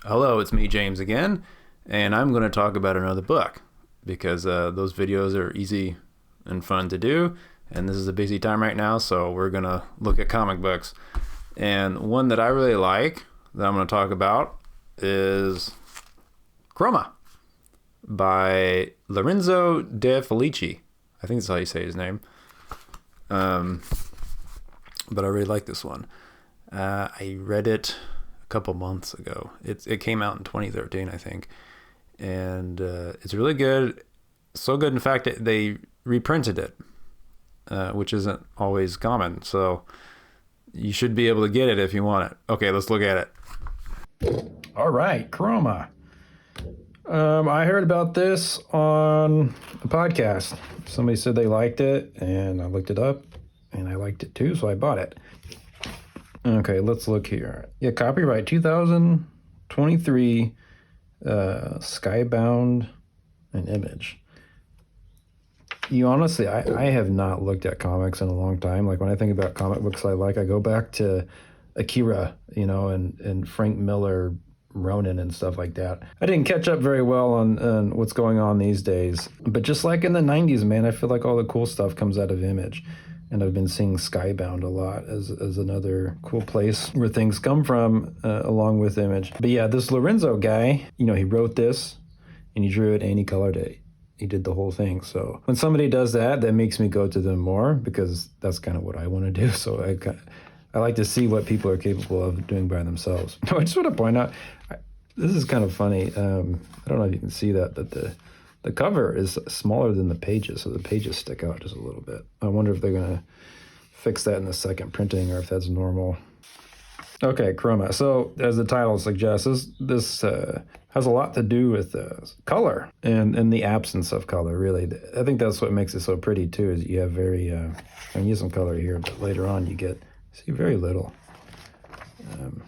Hello, it's me, James, again, and I'm going to talk about another book because those videos are easy and fun to do, and this is a busy time right now, so we're going to look at comic books. And one that I really like that I'm going to talk about is Kroma by Lorenzo De Felici. I think that's how you say his name. But I really like this one. I read it a couple months ago. It came out in 2013, I think. And it's really good. So good, in fact, they reprinted it, which isn't always common. So you should be able to get it if you want it. Okay, let's look at it. All right, Kroma. I heard about this on a podcast. Somebody said they liked it, and I looked it up, and I liked it too, so I bought it. Okay, let's look here. Yeah, copyright 2023, Skybound, and Image. You honestly, I have not looked at comics in a long time. Like when I think about comic books I go back to Akira, and Frank Miller, Ronin and stuff like that. I didn't catch up very well on what's going on these days. But just like in the 90s, man, I feel like all the cool stuff comes out of Image. And I've been seeing Skybound a lot as another cool place where things come from along with Image. But yeah, this Lorenzo guy, he wrote this and he drew it and he colored it. He did the whole thing. So when somebody does that makes me go to them more because that's kind of what I want to do. So I like to see what people are capable of doing by themselves. I just want to point out, this is kind of funny. I don't know if you can see that the cover is smaller than the pages, so the pages stick out just a little bit. I wonder if they're going to fix that in the second printing or if that's normal. Okay, Kroma. So as the title suggests, this has a lot to do with color and the absence of color, really. I think that's what makes it so pretty, too, is you have very, I use some color here, but later on you see very little.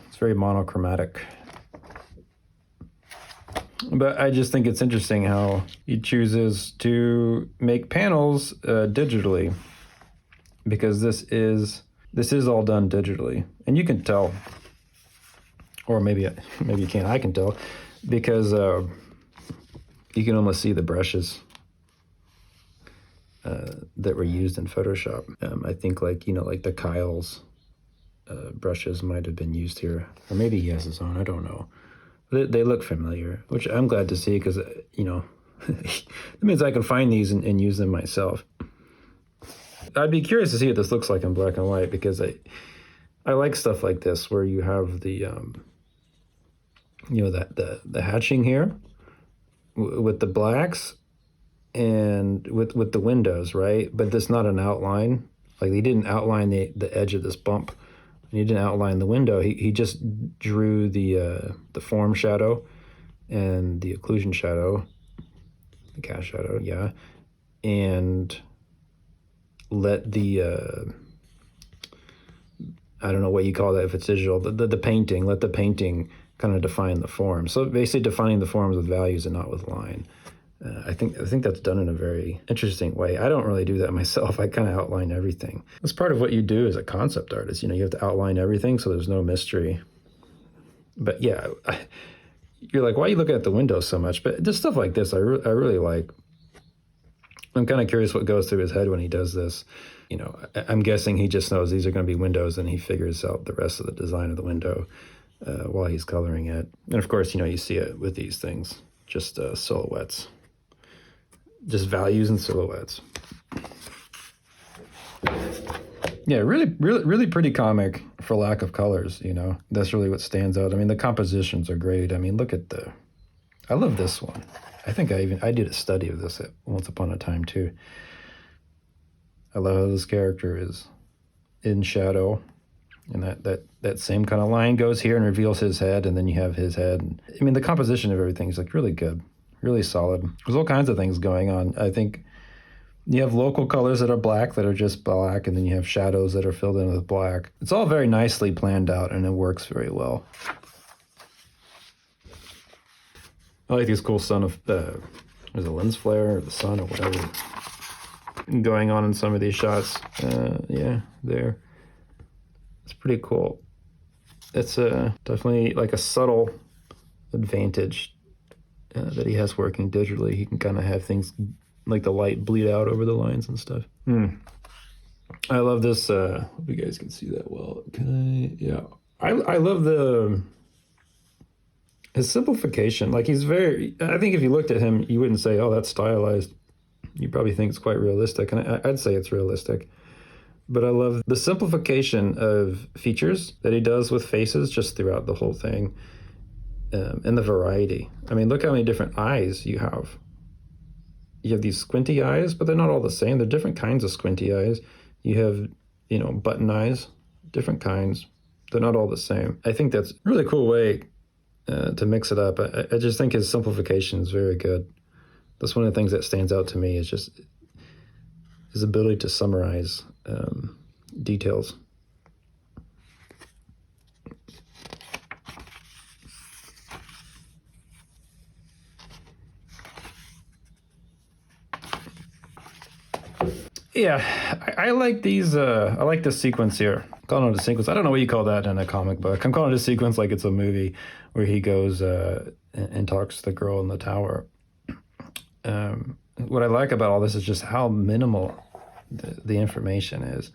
It's very monochromatic. But I just think it's interesting how he chooses to make panels digitally, because this is all done digitally, and you can tell, or maybe you can't. I can tell because you can almost see the brushes that were used in Photoshop. I think like the Kyle's brushes might have been used here, or maybe he has his own. I don't know. They look familiar, which I'm glad to see because, it means I can find these and use them myself. I'd be curious to see what this looks like in black and white because I like stuff like this where you have the, the hatching here with the blacks and with the windows, right? But that's not an outline. Like they didn't outline the edge of this bump. And he didn't outline the window. He just drew the form shadow and the occlusion shadow, the cast shadow, yeah, and let the I don't know what you call that if it's digital. The painting, let the painting kind of define the form. So basically, defining the forms with values and not with line. I think that's done in a very interesting way. I don't really do that myself. I kind of outline everything. That's part of what you do as a concept artist. You have to outline everything so there's no mystery. But yeah, you're like, why are you looking at the windows so much? But just stuff like this, I really like. I'm kind of curious what goes through his head when he does this. I'm guessing he just knows these are going to be windows and he figures out the rest of the design of the window while he's coloring it. And of course, you see it with these things, just silhouettes. Just values and silhouettes. Yeah, really pretty comic for lack of colors, That's really what stands out. I mean, the compositions are great. I mean, look at I love this one. I think I did a study of this once upon a time, too. I love how this character is in shadow. And that same kind of line goes here and reveals his head, and then you have his head. And, I mean, the composition of everything is like really good. Really solid. There's all kinds of things going on. I think you have local colors that are black, that are just black, and then you have shadows that are filled in with black. It's all very nicely planned out, and it works very well. I like these cool there's a lens flare or the sun or whatever going on in some of these shots. Yeah, there. It's pretty cool. It's definitely like a subtle advantage that he has working digitally. He can kind of have things like the light bleed out over the lines and stuff. I love this. Hope you guys can see that well. Can I? Yeah. I love his simplification. Like he's very, I think if you looked at him, you wouldn't say, oh, that's stylized. You probably think it's quite realistic. And I'd say it's realistic. But I love the simplification of features that he does with faces just throughout the whole thing. And the variety. I mean, look how many different eyes you have. You have these squinty eyes, but they're not all the same. They're different kinds of squinty eyes. You have, button eyes, different kinds. They're not all the same. I think that's a really cool way to mix it up. I just think his simplification is very good. That's one of the things that stands out to me is just his ability to summarize details. Yeah, I like these. I like this sequence here. I'm calling it a sequence. I don't know what you call that in a comic book. I'm calling it a sequence like it's a movie where he goes and talks to the girl in the tower. What I like about all this is just how minimal the information is,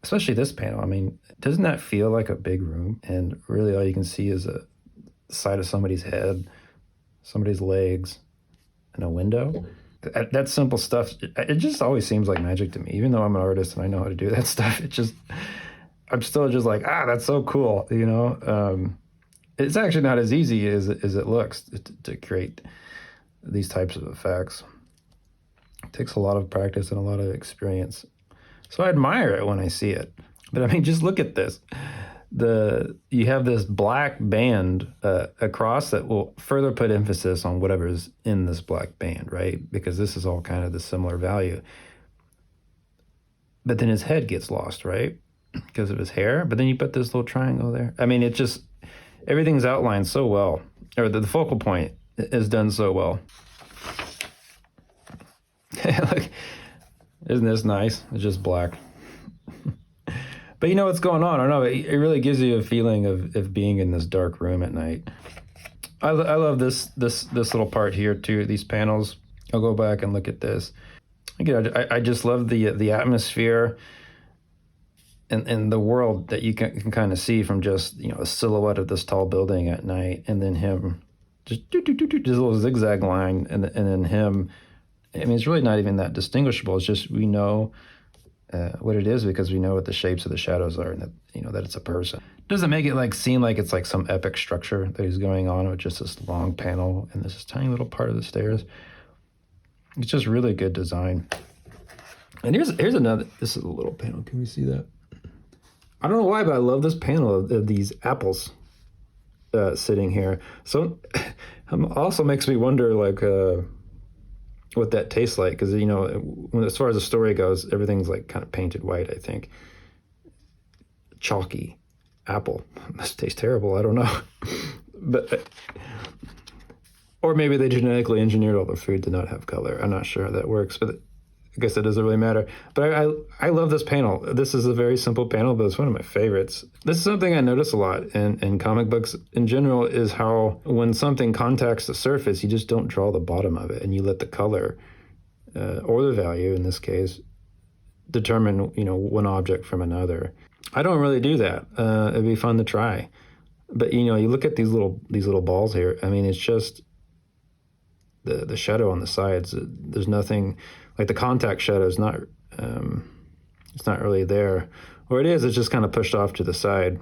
especially this panel. I mean, doesn't that feel like a big room? And really all you can see is the side of somebody's head, somebody's legs, and a window. That simple stuff, it just always seems like magic to me. Even though I'm an artist and I know how to do that stuff, I'm still just like, that's so cool, It's actually not as easy as it looks to create these types of effects. It takes a lot of practice and a lot of experience. So I admire it when I see it. But I mean, just look at this. You have this black band across that will further put emphasis on whatever's in this black band, right? Because this is all kind of the similar value. But then his head gets lost, right? Because of his hair. But then you put this little triangle there. I mean, everything's outlined so well, or the focal point is done so well. Look, isn't this nice? It's just black. But you know what's going on. I don't know. It really gives you a feeling of being in this dark room at night. I love this little part here too. These panels. I'll go back and look at this. Again, I just love the atmosphere and the world that you can kind of see from just a silhouette of this tall building at night, and then him just this little zigzag line, and then him. I mean, it's really not even that distinguishable. It's just we know what it is because we know what the shapes of the shadows are, and that that it's a person. Doesn't make it seem like it's like some epic structure that he's going on with just this long panel and this tiny little part of the stairs. It's just really good design. And here's another. This is a little panel. Can we see that? I don't know why, but I love this panel of these apples sitting here. So also makes me wonder what that tastes like, because as far as the story goes, everything's like kind of painted white. I think chalky apple must taste terrible. I don't know, but or maybe they genetically engineered all the food to not have color. I'm not sure how that works, but I guess it doesn't really matter. But I love this panel. This is a very simple panel, but it's one of my favorites. This is something I notice a lot in comic books in general, is how when something contacts the surface, you just don't draw the bottom of it, and you let the color or the value, in this case, determine one object from another. I don't really do that. It'd be fun to try. But you look at these little balls here. I mean, it's just the shadow on the sides. There's nothing. Like the contact shadow is not, it's not really there. Or it is, it's just kind of pushed off to the side.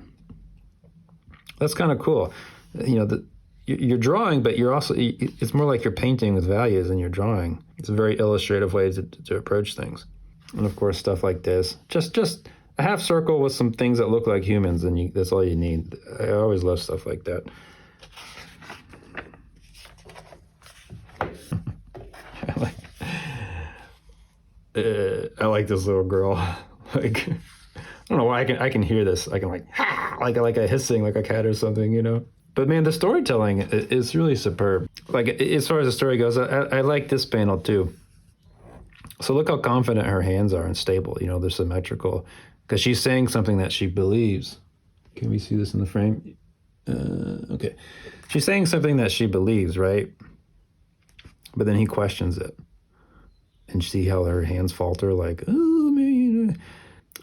That's kind of cool. You're drawing, but you're also, it's more like you're painting with values than you're drawing. It's a very illustrative way to approach things. And of course, stuff like this. Just a half circle with some things that look like humans, and that's all you need. I always love stuff like that. I like this little girl. I don't know why I can hear this. I can like a hissing like a cat or something, But man, the storytelling is really superb. Like as far as the story goes, I like this panel too. So look how confident her hands are and stable. They're symmetrical because she's saying something that she believes. Can we see this in the frame? Okay. She's saying something that she believes, right? But then he questions it. And see how her hands falter, like, oh, man.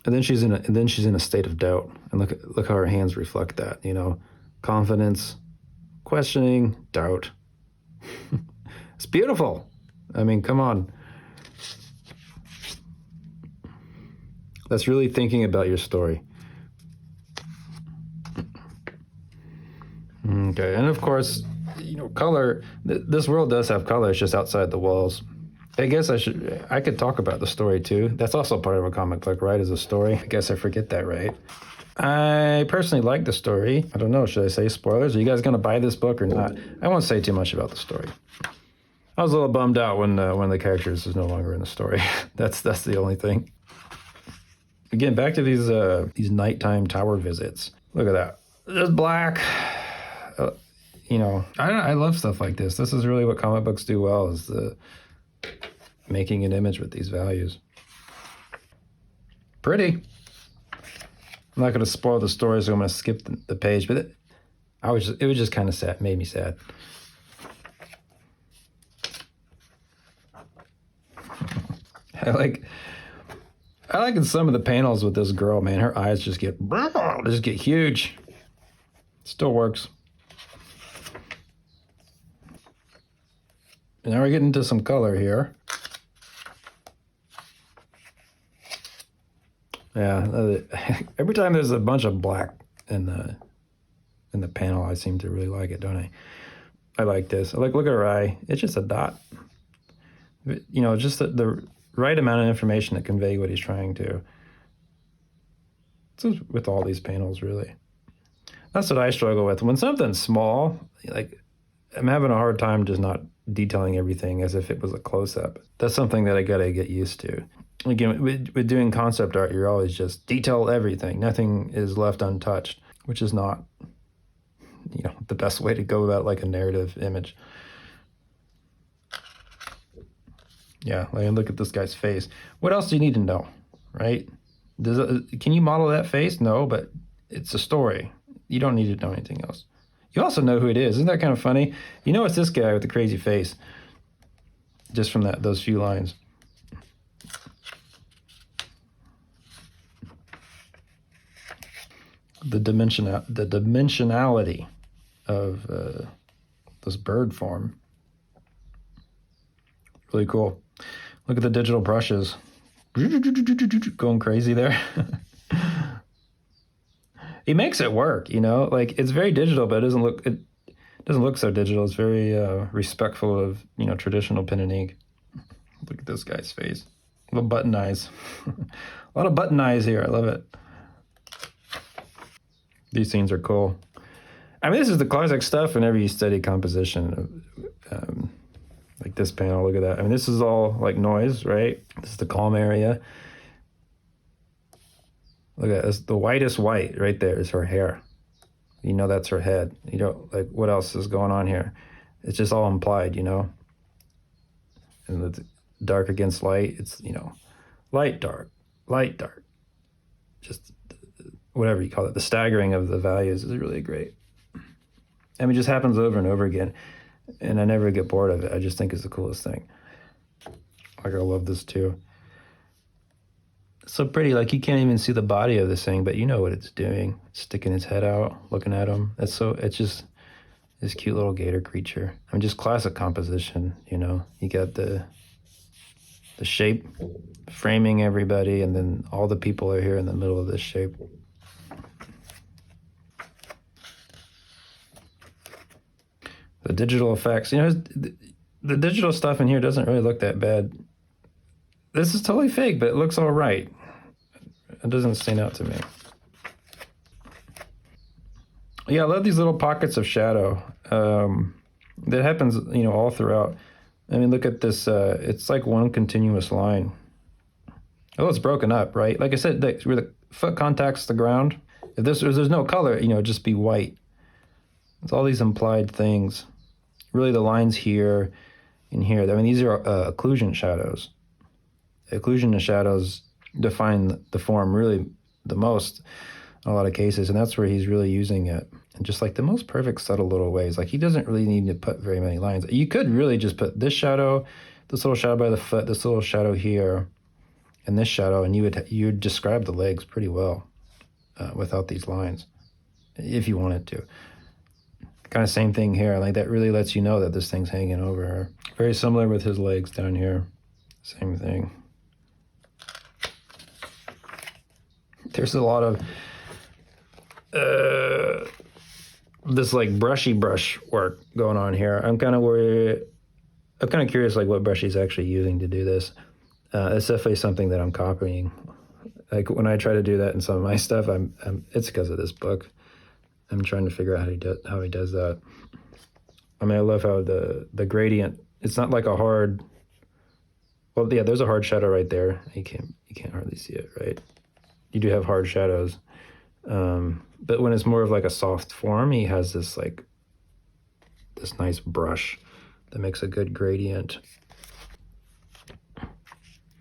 And then she's in a state of doubt. And look how her hands reflect that, confidence, questioning, doubt. It's beautiful. I mean, come on. That's really thinking about your story. Okay, and of course, color. This world does have color. It's just outside the walls. I guess I could talk about the story too. That's also part of a comic book, right? As a story. I guess I forget that, right? I personally like the story. I don't know. Should I say spoilers? Are you guys going to buy this book or not? I won't say too much about the story. I was a little bummed out when one of the characters is no longer in the story. That's the only thing. Again, back to these nighttime tower visits. Look at that. Just black. I love stuff like this. This is really what comic books do well, is the making an image with these values. Pretty. I'm not going to spoil the story, so I'm going to skip the page, but it was just kind of sad, made me sad. I like in some of the panels with this girl, man, her eyes just get huge. Still works. And now we're getting into some color here. Yeah, every time there's a bunch of black in the panel, I seem to really like it, don't I? I like this. Look at her eye. It's just a dot. Just the right amount of information to convey what he's trying to. It's with all these panels, really. That's what I struggle with. When something's small, like, I'm having a hard time just not detailing everything as if it was a close-up. That's something that I gotta get used to. Again, with doing concept art, you're always just detail everything. Nothing is left untouched, which is not, the best way to go about like a narrative image. Yeah, like, look at this guy's face. What else do you need to know, right? Can you model that face? No, but it's a story. You don't need to know anything else. You also know who it is. Isn't that kind of funny? It's this guy with the crazy face, just from those few lines. The dimensionality of this bird form. Really cool. Look at the digital brushes. Going crazy there. He makes it work, like, it's very digital, but it doesn't look so digital. It's very respectful of, traditional pen and ink. Look at this guy's face. Little button eyes. A lot of button eyes here. I love it. These scenes are cool. I mean, this is the classic stuff whenever you study composition. Like this panel, look at that. I mean, this is all like noise, right? This is the calm area. Look at this. The whitest white right there is her hair. That's her head. Like, what else is going on here? It's just all implied, And the dark against light, it's, light, dark, just whatever you call it. The staggering of the values is really great. I mean, it just happens over and over again, and I never get bored of it. I just think it's the coolest thing. Like, I love this too. It's so pretty, like, you can't even see the body of this thing, but you know what it's doing. It's sticking its head out, looking at him. It's just this cute little gator creature. I mean, just classic composition, You got the shape framing everybody, and then all the people are here in the middle of this shape. The digital effects, the digital stuff in here doesn't really look that bad. This is totally fake, but it looks all right. It doesn't stand out to me. Yeah, I love these little pockets of shadow. That happens, all throughout. I mean, look at this. It's like one continuous line. Oh, it's broken up, right? Like I said, where the foot contacts the ground, if there's no color, it'd just be white. It's all these implied things. Really, the lines here and here. I mean, these are occlusion shadows. Occlusion and shadows define the form really the most a lot of cases, and that's where he's really using it in just like the most perfect subtle little ways. Like he doesn't really need to put very many lines. You could really just put this shadow, this little shadow by the foot, this little shadow here, and this shadow, and you'd describe the legs pretty well without these lines, if you wanted to. Kind of same thing here. Like that really lets you know that this thing's hanging over her. Very similar with his legs down here. Same thing. There's a lot of this like brushy brush work going on here. I'm kind of curious like what brush he's actually using to do this. It's definitely something that I'm copying. Like when I try to do that in some of my stuff, it's because of this book. I'm trying to figure out how he does that. I mean, I love how the gradient. It's not like a hard. Well, yeah, there's a hard shadow right there. You can't hardly see it, right? You do have hard shadows, but when it's more of like a soft form, he has this like this nice brush that makes a good gradient.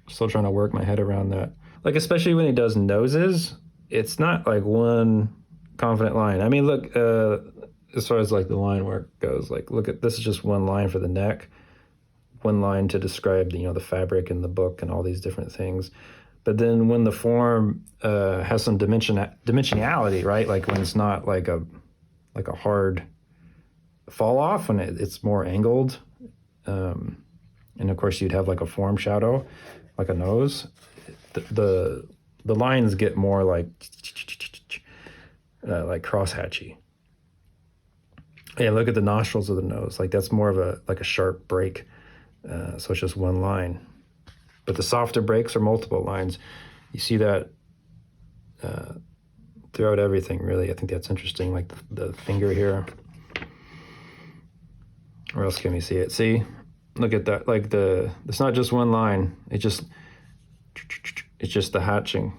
Still trying to work my head around that. Like especially when he does noses, it's not like one confident line. I mean, look, as far as like the line work goes, like look at this is just one line for the neck, one line to describe the fabric in the book and all these different things. But then when the form has some dimensionality, right? Like when it's not like a hard fall off, when it's more angled, and of course you'd have like a form shadow, like a nose. The lines get more like crosshatchy. Yeah, look at the nostrils of the nose. Like that's more of a sharp break. So it's just one line. But the softer breaks are multiple lines. You see that throughout everything, really. I think that's interesting, like the finger here. Where else can we see it? See, look at that. Like it's not just one line. It's just the hatching.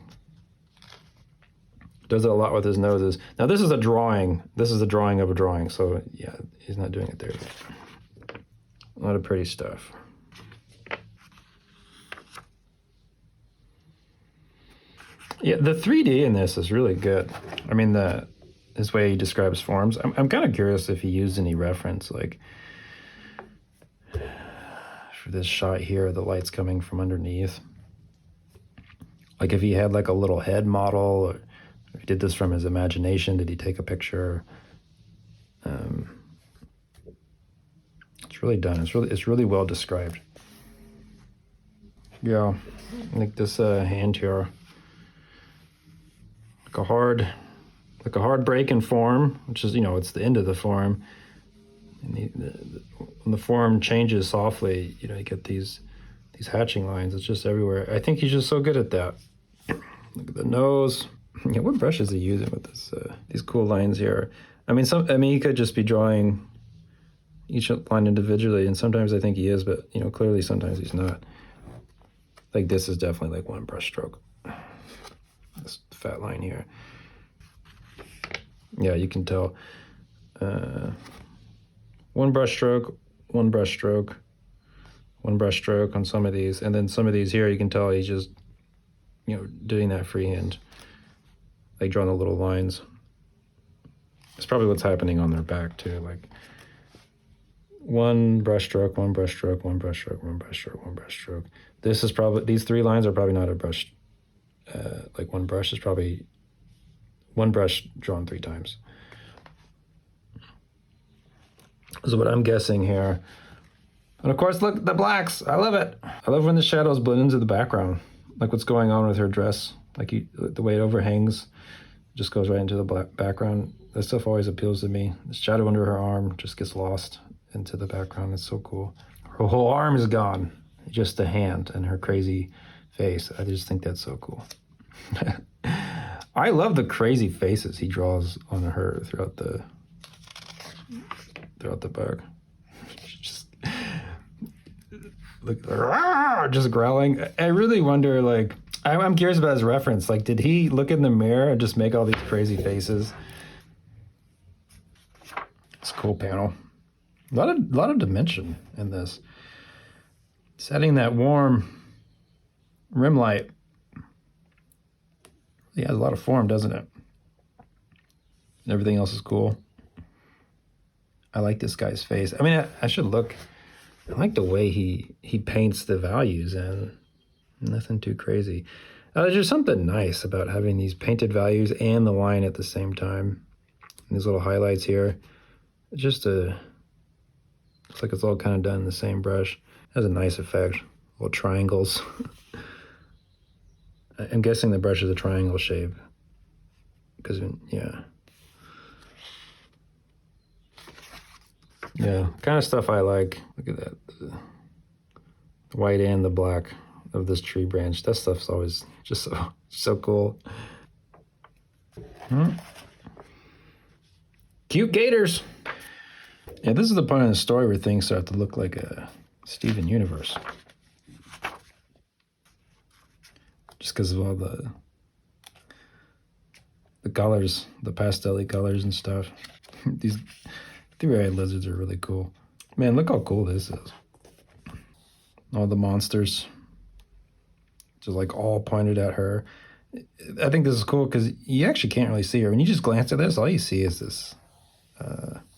Does it a lot with his noses. Now this is a drawing. This is a drawing of a drawing. So yeah, he's not doing it there. A lot of pretty stuff. Yeah, the 3D in this is really good. I mean, his way he describes forms. I'm kind of curious if he used any reference, like for this shot here, the light's coming from underneath. Like if he had like a little head model, or if he did this from his imagination, did he take a picture? It's really done. It's really well described. Yeah, like this hand here. Like a hard break in form, which is, it's the end of the form. And when the form changes softly, you get these hatching lines. It's just everywhere. I think he's just so good at that. Look at the nose. Yeah, what brush is he using with this? These cool lines here. I mean, he could just be drawing each line individually, and sometimes I think he is, but clearly sometimes he's not. Like this is definitely like one brush stroke. This fat line here. Yeah, you can tell. One brush stroke, one brush stroke, one brush stroke on some of these, and then some of these here you can tell he's just doing that freehand, like drawing the little lines. It's probably what's happening on their back too, like one brush stroke, one brush stroke, one brush stroke, one brush stroke, one brush stroke. These three lines are probably not a brush. Like one brush is probably one brush drawn 3 times. So what I'm guessing here, and of course, look, the blacks. I love it. I love when the shadows blend into the background, like what's going on with her dress. Like the way it overhangs, just goes right into the background. That stuff always appeals to me. The shadow under her arm just gets lost into the background. It's so cool. Her whole arm is gone, just the hand and her crazy face. I just think that's so cool. I love the crazy faces he draws on her throughout the book. Just look, just growling. I really wonder, like, I'm curious about his reference. Like, did he look in the mirror and just make all these crazy faces? It's a cool panel. A lot of dimension in this. Setting that warm rim light. It has a lot of form, doesn't it? Everything else is cool. I like this guy's face. I mean, I should look. I like the way he paints the values in. Nothing too crazy. There's just something nice about having these painted values and the line at the same time. And these little highlights here. It's just looks like it's all kind of done in the same brush. It has a nice effect. Little triangles. I'm guessing the brush is a triangle shape. Because, yeah. Yeah, kind of stuff I like. Look at that. The white and the black of this tree branch. That stuff's always just so cool. Cute gators. Yeah, this is the point in the story where things start to look like a Steven Universe. Just because of all the colors, the pastel-y colors and stuff. These three-eyed lizards are really cool. Man, look how cool this is. All the monsters just like all pointed at her. I think this is cool because you actually can't really see her. When you just glance at this, all you see is this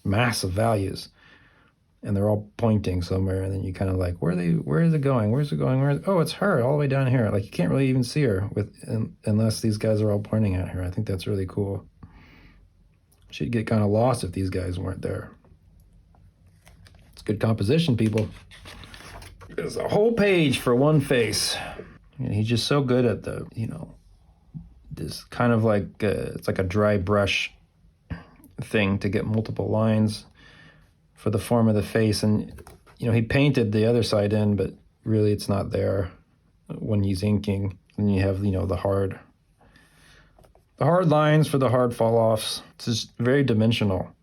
mass of values. And they're all pointing somewhere, and then you kind of like, where is it going? Where's it going? Oh, it's her all the way down here. Like, you can't really even see her unless these guys are all pointing at her. I think that's really cool. She'd get kind of lost if these guys weren't there. It's good composition, people. There's a whole page for one face. And he's just so good at the, this kind of like, it's like a dry brush thing to get multiple lines for the form of the face. And, he painted the other side in, but really it's not there when he's inking. And you have, the hard lines for the hard fall-offs. It's just very dimensional.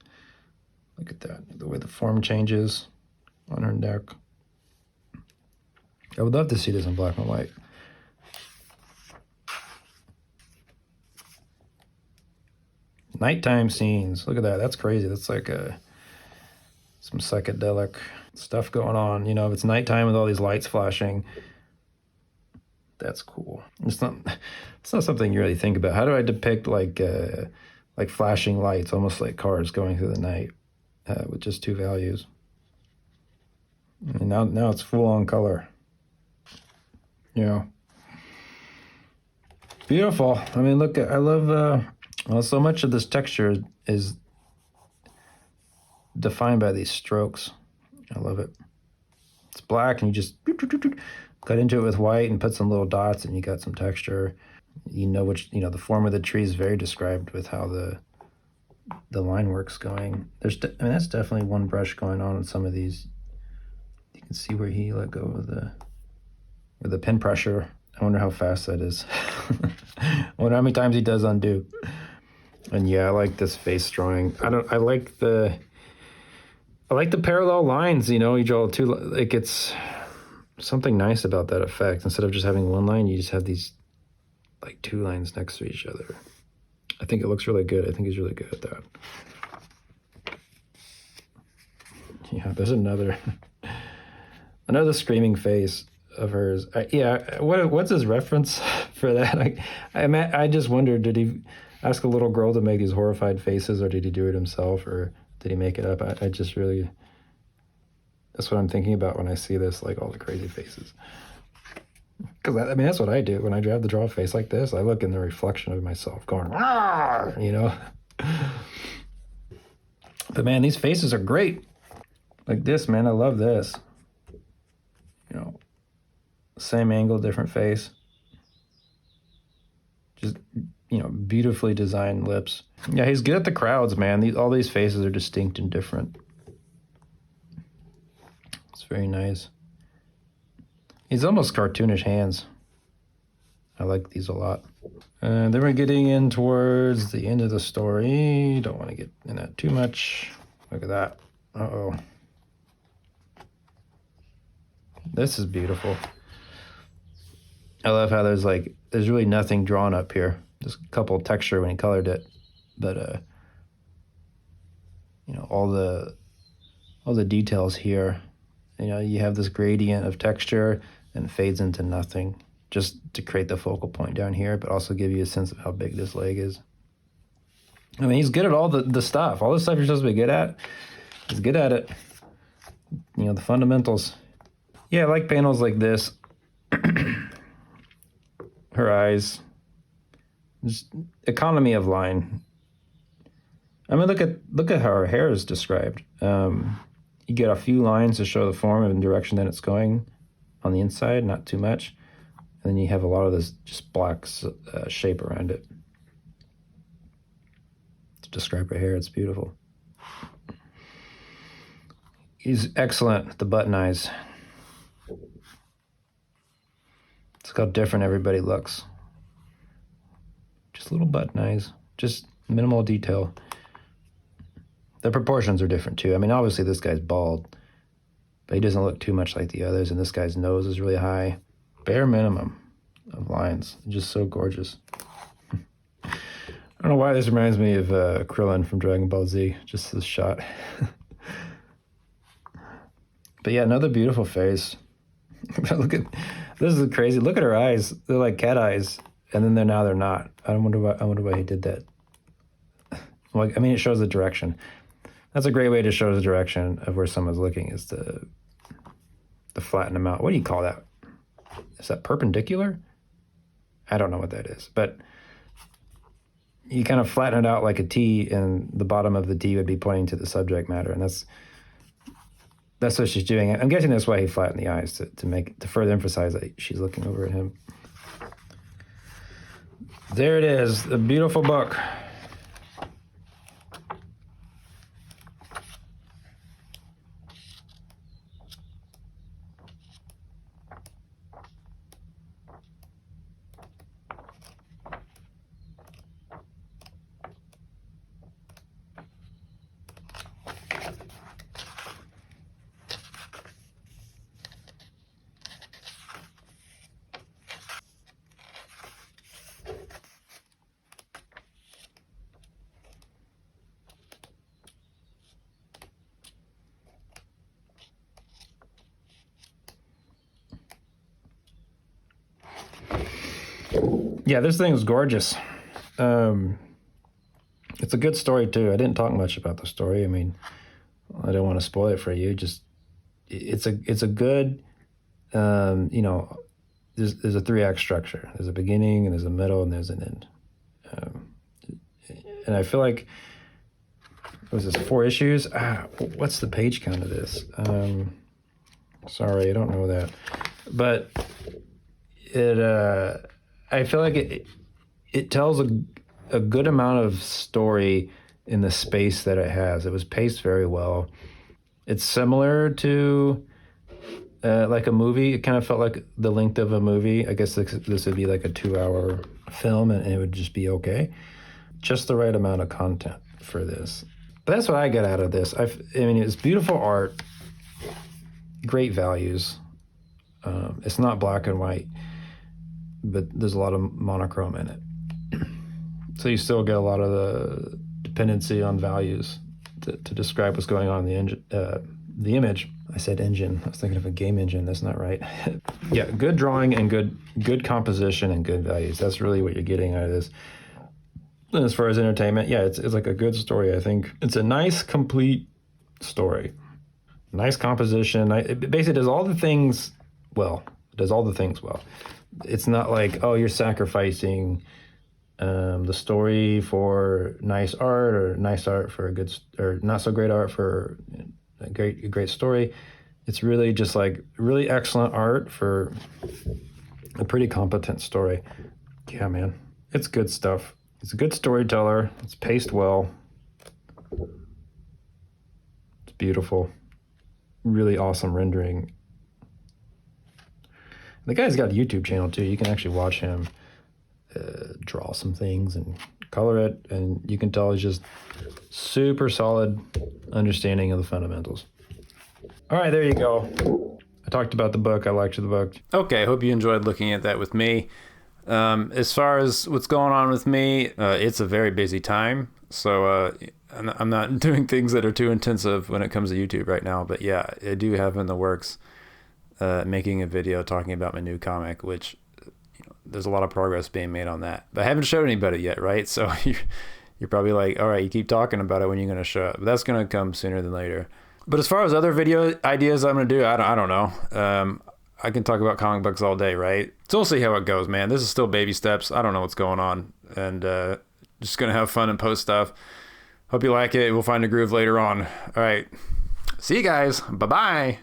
Look at that, the way the form changes on her neck. I would love to see this in black and white. Nighttime scenes. Look at that. That's crazy. That's like some psychedelic stuff going on. If it's nighttime with all these lights flashing, that's cool. It's not something you really think about. How do I depict like flashing lights, almost like cars going through the night with just two values? And now it's full on color. Beautiful. I mean, look, I love. So much of this texture is defined by these strokes. I love it. It's black, and you just cut into it with white and put some little dots, and you got some texture. The form of the tree is very described with how the line work's going. That's definitely one brush going on in some of these. You can see where he let go of the pin pressure. I wonder how fast that is. I wonder how many times he does undo. And yeah, I like this face drawing. I like the parallel lines, you draw two, like it's something nice about that effect. Instead of just having one line, you just have these like two lines next to each other. I think it looks really good. I think he's really good at that. Yeah, there's another screaming face of hers. What's his reference for that? I just wondered, did he ask a little girl to make these horrified faces, or did he do it himself, or did he make it up? I just really, that's what I'm thinking about when I see this, like all the crazy faces. Because that's what I do when I draw a face like this. I look in the reflection of myself going, But man, these faces are great. Like this, man, I love this. Same angle, different face. Just, beautifully designed lips. Yeah, he's good at the crowds, man. All these faces are distinct and different. It's very nice. He's almost cartoonish hands. I like these a lot. And then we're getting in towards the end of the story. Don't want to get in that too much. Look at that. Uh-oh. This is beautiful. I love how there's really nothing drawn up here. Just a couple of texture when he colored it. But, all the details here. You have this gradient of texture and it fades into nothing just to create the focal point down here, but also give you a sense of how big this leg is. I mean, he's good at all the stuff. All the stuff you're supposed to be good at, he's good at it. You know, the fundamentals. Yeah, I like panels like this. Her eyes. Just economy of line. I mean, look at how her hair is described. You get a few lines to show the form and direction that it's going on the inside, not too much. And then you have a lot of this just black shape around it. To describe her hair, it's beautiful. He's excellent at the button eyes. It's how different everybody looks. Just little button eyes, just minimal detail. The proportions are different too. I mean, obviously this guy's bald, but he doesn't look too much like the others, and this guy's nose is really high. Bare minimum of lines. Just so gorgeous. I don't know why this reminds me of Krillin from Dragon Ball Z, just this shot. But yeah, another beautiful face. Look at, this is crazy. Look at her eyes. They're like cat eyes, and then they're not. I wonder why he did that. Like, I mean, it shows the direction. That's a great way to show the direction of where someone's looking, is to flatten them out. What do you call that? Is that perpendicular? I don't know what that is, but you kind of flatten it out like a T, and the bottom of the T would be pointing to the subject matter, and that's what she's doing. I'm guessing that's why he flattened the eyes, to further emphasize that she's looking over at him. There it is, a beautiful book. Yeah, this thing is gorgeous. It's a good story too. I didn't talk much about the story. I mean, I don't want to spoil it for you. Just it's a good, you know, there's a 3-act structure. There's a beginning, and there's a middle, and there's an end. And I feel like, was this 4 issues? What's the page count of this? Sorry, I don't know that, but it. I feel like it tells a good amount of story in the space that it has. It was paced very well. It's similar to like a movie. It kind of felt like the length of a movie. I guess this would be like a 2-hour film, and it would just be okay. Just the right amount of content for this. But that's what I got out of this. I mean, it's beautiful art, great values. It's not black and white, but there's a lot of monochrome in it. So you still get a lot of the dependency on values to describe what's going on in the image. I said engine. I was thinking of a game engine. That's not right. Yeah, good drawing and good composition and good values. That's really what you're getting out of this. And as far as entertainment, yeah, it's like a good story, I think. It's a nice, complete story. Nice composition. It basically does all the things well. It does all the things well. It's not like, oh, you're sacrificing the story for nice art, or nice art for a good, or not so great art for a great story. It's really just like really excellent art for a pretty competent story. Yeah, man, it's good stuff. It's a good storyteller. It's paced well. It's beautiful. Really awesome rendering. The guy's got a YouTube channel too. You can actually watch him draw some things and color it, and you can tell he's just super solid understanding of the fundamentals. All right, there you go. I talked about the book. I liked the book. Okay, I hope you enjoyed looking at that with me. As far as what's going on with me, it's a very busy time. So I'm not doing things that are too intensive when it comes to YouTube right now. But yeah, I do have in the works making a video talking about my new comic, which there's a lot of progress being made on that. But I haven't showed anybody yet, right? So you're probably like, all right, you keep talking about it, when you're going to shut. But that's going to come sooner than later. But as far as other video ideas I'm going to do, I don't know. I can talk about comic books all day, right? So we'll see how it goes, man. This is still baby steps. I don't know what's going on. And just going to have fun and post stuff. Hope you like it. We'll find a groove later on. All right. See you guys. Bye-bye.